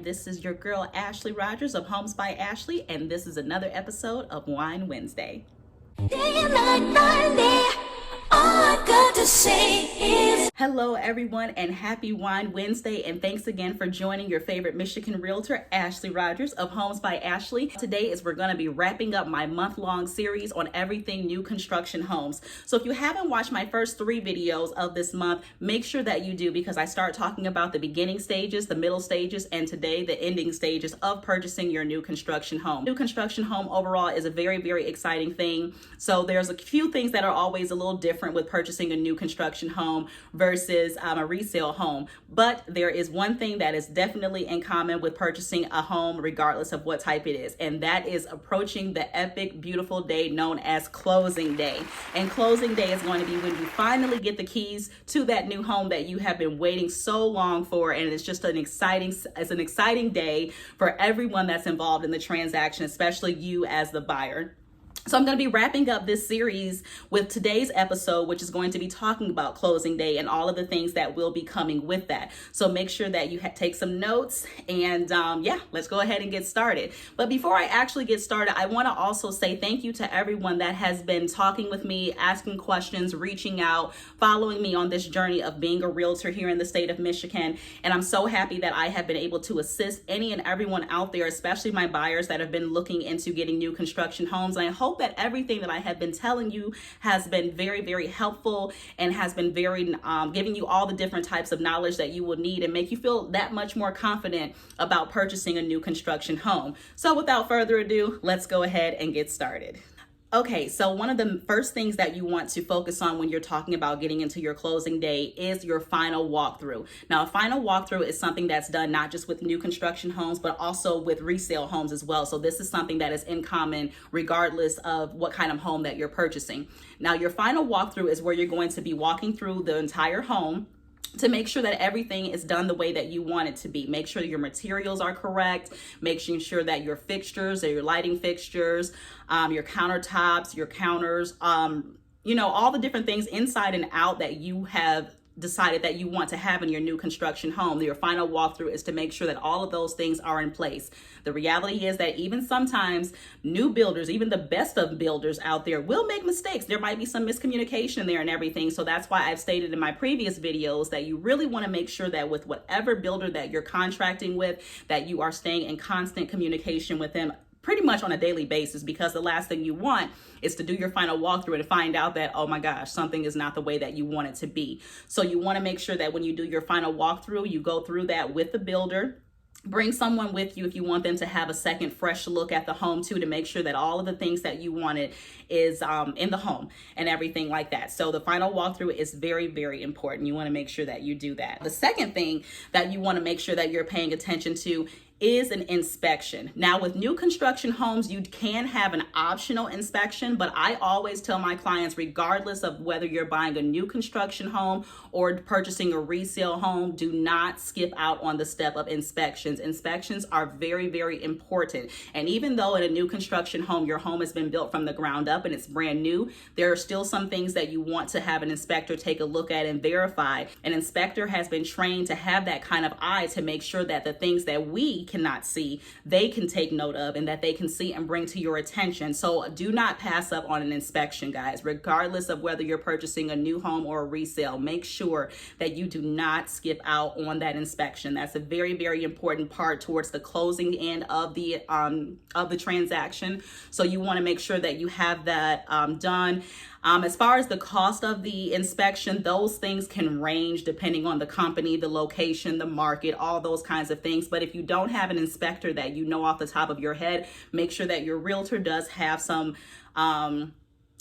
This is your girl, Ashleigh Rogers of Homes by Ashleigh, and this is another episode of Wine Wednesday. Day and night, all I've got to say is hello everyone and happy Wine Wednesday, and thanks again for joining your favorite Michigan realtor, Ashleigh Rogers of Homes by Ashleigh. Today we're going to be wrapping up my month-long series on everything new construction homes. So if you haven't watched my first 3 videos of this month, make sure that you do, because I start talking about the beginning stages, the middle stages, and today the ending stages of purchasing your new construction home. New construction home overall is a very, very exciting thing. So there's a few things that are always a little different with purchasing a new construction home versus a resale home. But there is one thing that is definitely in common with purchasing a home regardless of what type it is, and that is approaching the epic, beautiful day known as closing day. And closing day is going to be when you finally get the keys to that new home that you have been waiting so long for, and it's just an exciting day for everyone that's involved in the transaction, especially you as the buyer. So I'm going to be wrapping up this series with today's episode, which is going to be talking about closing day and all of the things that will be coming with that. So make sure that you take some notes, and let's go ahead and get started. But before I actually get started, I want to also say thank you to everyone that has been talking with me, asking questions, reaching out, following me on this journey of being a realtor here in the state of Michigan. And I'm so happy that I have been able to assist any and everyone out there, especially my buyers that have been looking into getting new construction homes. And I hope that everything that I have been telling you has been very, very helpful and has been very giving you all the different types of knowledge that you will need and make you feel that much more confident about purchasing a new construction home. So without further ado, let's go ahead and get started. Okay, so one of the first things that you want to focus on when you're talking about getting into your closing day is your final walkthrough. Now, a final walkthrough is something that's done not just with new construction homes, but also with resale homes as well. So this is something that is in common regardless of what kind of home that you're purchasing. Now, your final walkthrough is where you're going to be walking through the entire home to make sure that everything is done the way that you want it to be. Make sure your materials are correct, making sure that your fixtures or your lighting fixtures, your countertops, your counters, all the different things inside and out that you have decided that you want to have in your new construction home. Your final walkthrough is to make sure that all of those things are in place. The reality is that even sometimes new builders, even the best of builders out there, will make mistakes. There might be some miscommunication there and everything. So that's why I've stated in my previous videos that you really want to make sure that with whatever builder that you're contracting with, that you are staying in constant communication with them pretty much on a daily basis, because the last thing you want is to do your final walkthrough and find out that, oh my gosh, something is not the way that you want it to be. So you want to make sure that when you do your final walkthrough, you go through that with the builder. Bring someone with you if you want them to have a second fresh look at the home too, to make sure that all of the things that you wanted is in the home and everything like that. So the final walkthrough is very, very important. You want to make sure that you do that. The second thing that you want to make sure that you're paying attention to is an inspection. Now, with new construction homes, you can have an optional inspection, but I always tell my clients, regardless of whether you're buying a new construction home or purchasing a resale home, do not skip out on the step of inspections. Inspections are very, very important. And even though in a new construction home, your home has been built from the ground up and it's brand new, there are still some things that you want to have an inspector take a look at and verify. An inspector has been trained to have that kind of eye to make sure that the things that we cannot see, they can take note of, and that they can see and bring to your attention. So do not pass up on an inspection, guys. Regardless of whether you're purchasing a new home or a resale, make sure that you do not skip out on that inspection. That's a very, very important part towards the closing end of the transaction. So you want to make sure that you have that done. As far as the cost of the inspection, those things can range depending on the company, the location, the market, all those kinds of things. But if you don't have an inspector that you know off the top of your head, make sure that your realtor does have some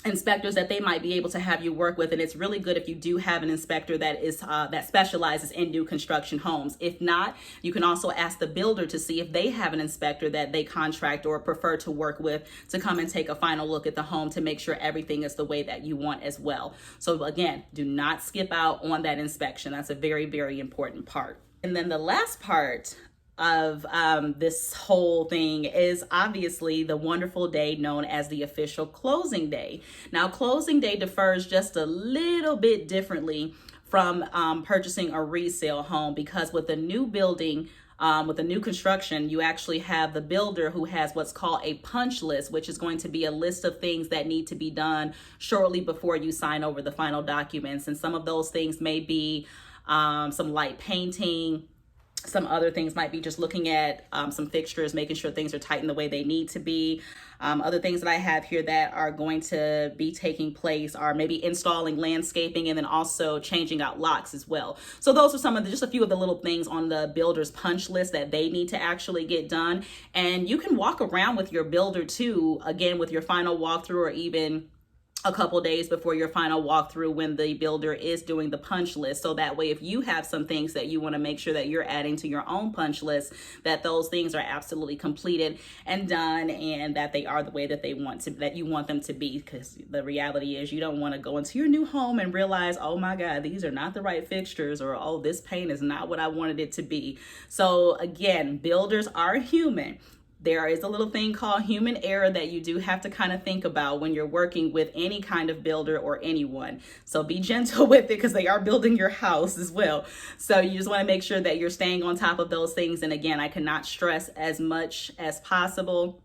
inspectors that they might be able to have you work with. And it's really good if you do have an inspector that is that specializes in new construction homes. If not, you can also ask the builder to see if they have an inspector that they contract or prefer to work with to come and take a final look at the home to make sure everything is the way that you want as well. So again, do not skip out on that inspection. That's a very, very important part. And then the last part of this whole thing is obviously the wonderful day known as the official closing day. Now, closing day differs just a little bit differently from purchasing a resale home, because with a new building, with the new construction, you actually have the builder who has what's called a punch list, which is going to be a list of things that need to be done shortly before you sign over the final documents. And some of those things may be some light painting. Some other things might be just looking at some fixtures, making sure things are tightened the way they need to be. Other things that I have here that are going to be taking place are maybe installing landscaping and then also changing out locks as well. So those are some of just a few of the little things on the builder's punch list that they need to actually get done. And you can walk around with your builder too, again, with your final walkthrough, or even a couple days before your final walkthrough when the builder is doing the punch list. So that way, if you have some things that you want to make sure that you're adding to your own punch list, that those things are absolutely completed and done, and that they are the way that that you want them to be. Because the reality is, you don't want to go into your new home and realize, oh my God, these are not the right fixtures, or oh, this paint is not what I wanted it to be. So again, builders are human. There is a little thing called human error that you do have to kind of think about when you're working with any kind of builder or anyone. So be gentle with it, because they are building your house as well. So you just want to make sure that you're staying on top of those things. And again, I cannot stress as much as possible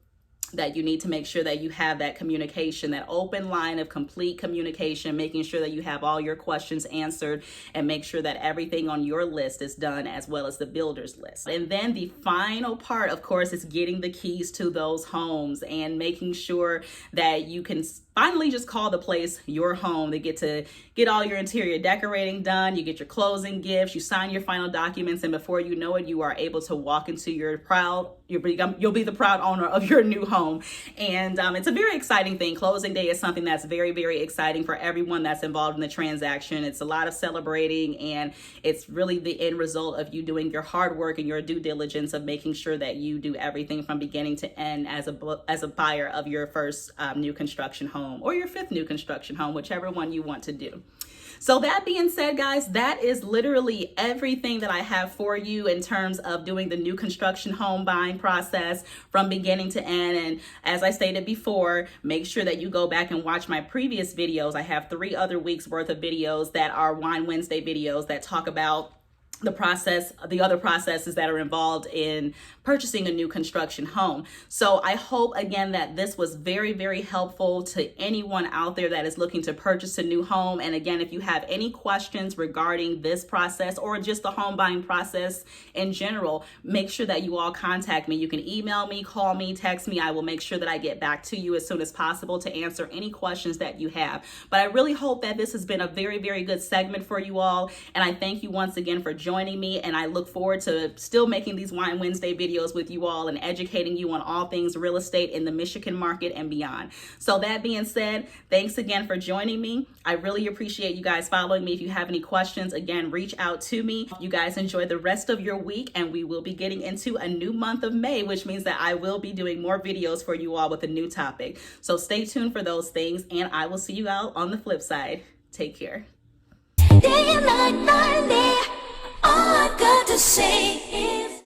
that you need to make sure that you have that communication, that open line of complete communication, making sure that you have all your questions answered, and make sure that everything on your list is done, as well as the builder's list. And then the final part, of course, is getting the keys to those homes and making sure that you can finally just call the place your home. They get to get all your interior decorating done, you get your closing gifts, you sign your final documents, and before you know it, you are able to walk into you'll be the proud owner of your new home. And it's a very exciting thing. Closing day is something that's very, very exciting for everyone that's involved in the transaction. It's a lot of celebrating, and it's really the end result of you doing your hard work and your due diligence of making sure that you do everything from beginning to end as a buyer of your first new construction home, or your fifth new construction home, whichever one you want to do. So that being said, guys, that is literally everything that I have for you in terms of doing the new construction home buying process from beginning to end. And as I stated before, make sure that you go back and watch my previous videos. I have 3 other weeks worth of videos that are Wine Wednesday videos that talk about the other processes that are involved in purchasing a new construction home. So I hope, again, that this was very, very helpful to anyone out there that is looking to purchase a new home. And again, if you have any questions regarding this process or just the home buying process in general, make sure that you all contact me. You can email me, call me, text me. I will make sure that I get back to you as soon as possible to answer any questions that you have. But I really hope that this has been a very, very good segment for you all. And I thank you once again for joining me, and I look forward to still making these Wine Wednesday videos with you all and educating you on all things real estate in the Michigan market and beyond. So that being said, thanks again for joining me. I really appreciate you guys following me. If you have any questions, again, reach out to me. You guys enjoy the rest of your week, and we will be getting into a new month of May, which means that I will be doing more videos for you all with a new topic. So stay tuned for those things, and I will see you out on the flip side. Take care. Day and night, all I got to say is